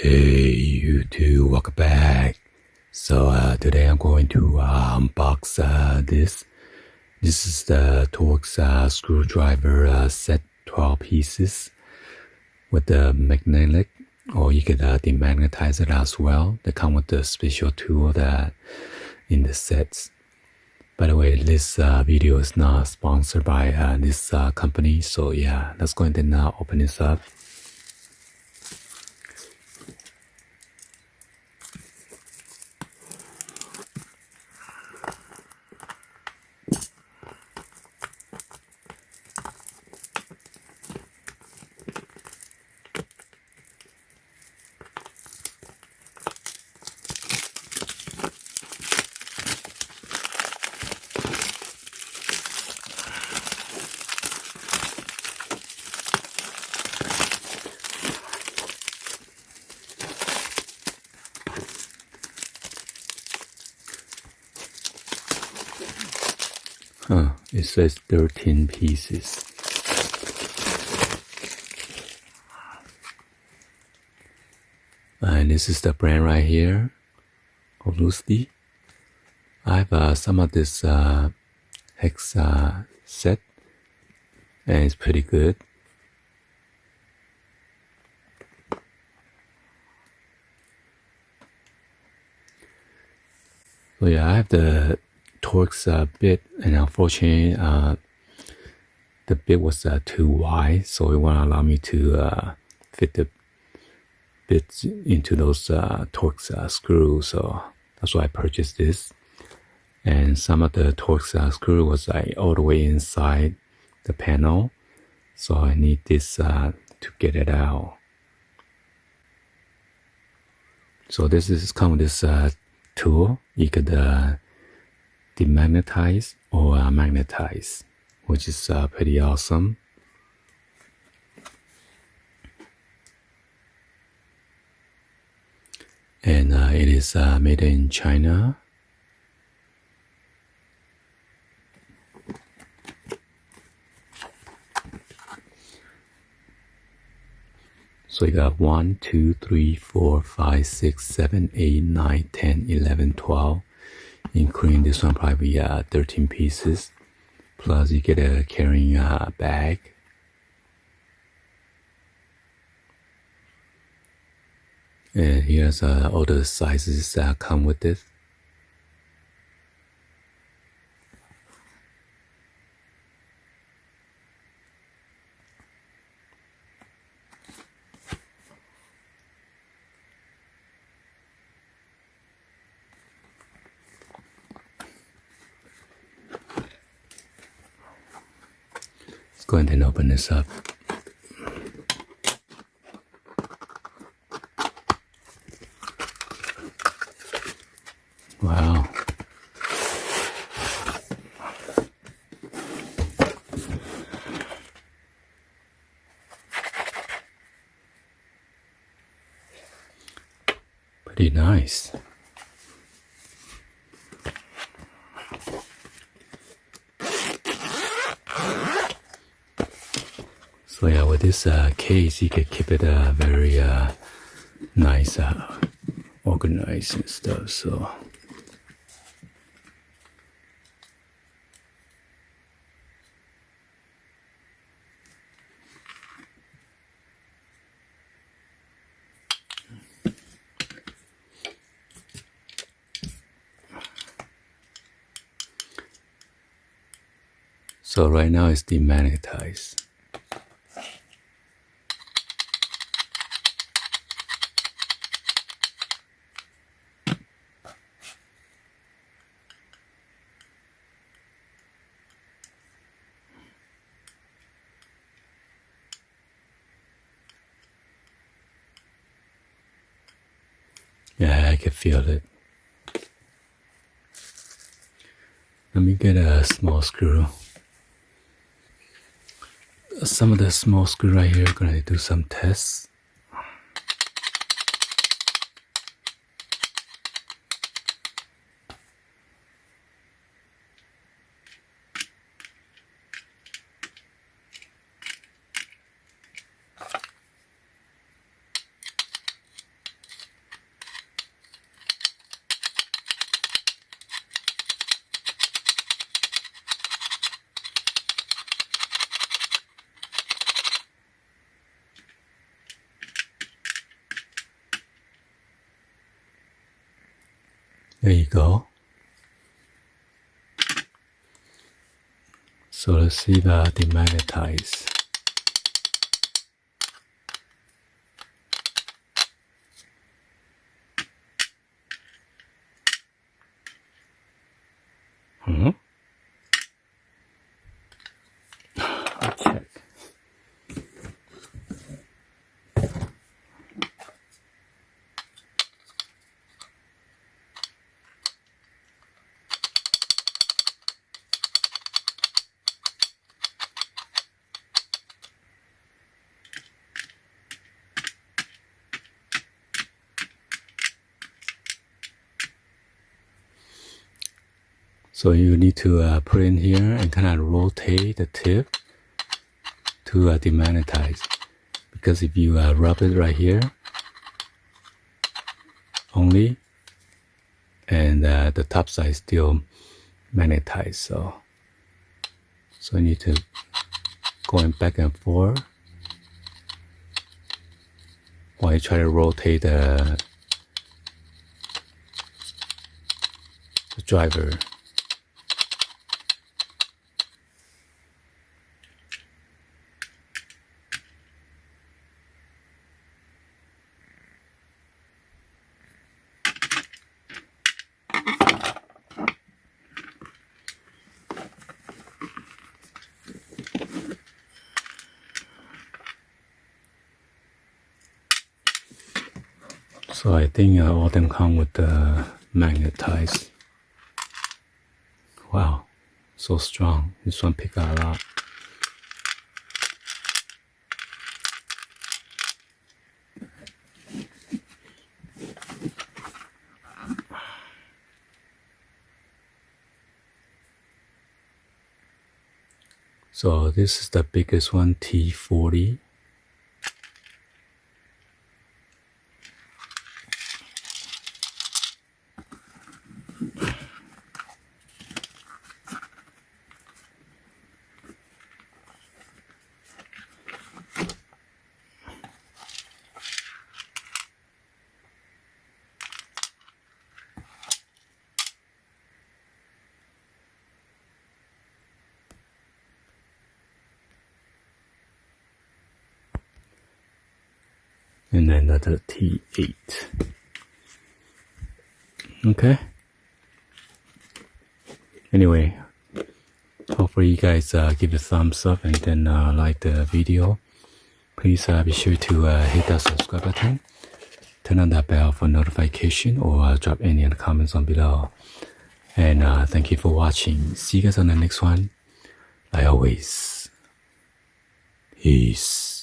Hey YouTube, welcome back. So today I'm going to unbox this. This is the Torx screwdriver set, 12 pieces with the magnetic, or you could demagnetize it as well. They come with the special tool that in the sets. By the way, this video is not sponsored by this company. So yeah, let's go ahead and now open this up. It says 13 pieces. And this is the brand right here, Lucy. I have some of this hex set, and it's pretty good. So yeah, I have the Torx bit, and unfortunately the bit was too wide, so it won't allow me to fit the bits into those Torx screws. So that's why I purchased this. And some of the Torx screw was like all the way inside the panel, so I need this to get it out. So this is come with this tool. You could demagnetize or magnetize, which is pretty awesome. And it is made in China. So you got 1, 2, 3, 4, 5, 6, 7, 8, 9, 10, 11, 12, including this one probably 13 pieces. Plus you get a carrying bag. And here's all the sizes that come with it. Let's go ahead and open this up. Wow. Pretty nice. So yeah, with this case, you can keep it very nice, organized and stuff. So right now it's demagnetized. Yeah, I can feel it. Let me get a small screw. Some of the small screw right here, gonna do some tests. There you go. So let's see the demagnetize. I'll check. So you need to put in here and kind of rotate the tip to demagnetize. Because if you rub it right here only, and the top side is still magnetized, so you need to going back and forth while you try to rotate the driver. So I think all of them come with the magnetized. Wow, so strong. This one pick out a lot. So this is the biggest one, T40. And then another T8. Okay. Anyway, hopefully you guys give a thumbs up and then like the video. Please be sure to hit that subscribe button. Turn on that bell for notification or drop any in the comments on below. And thank you for watching. See you guys on the next one. Like always. Peace.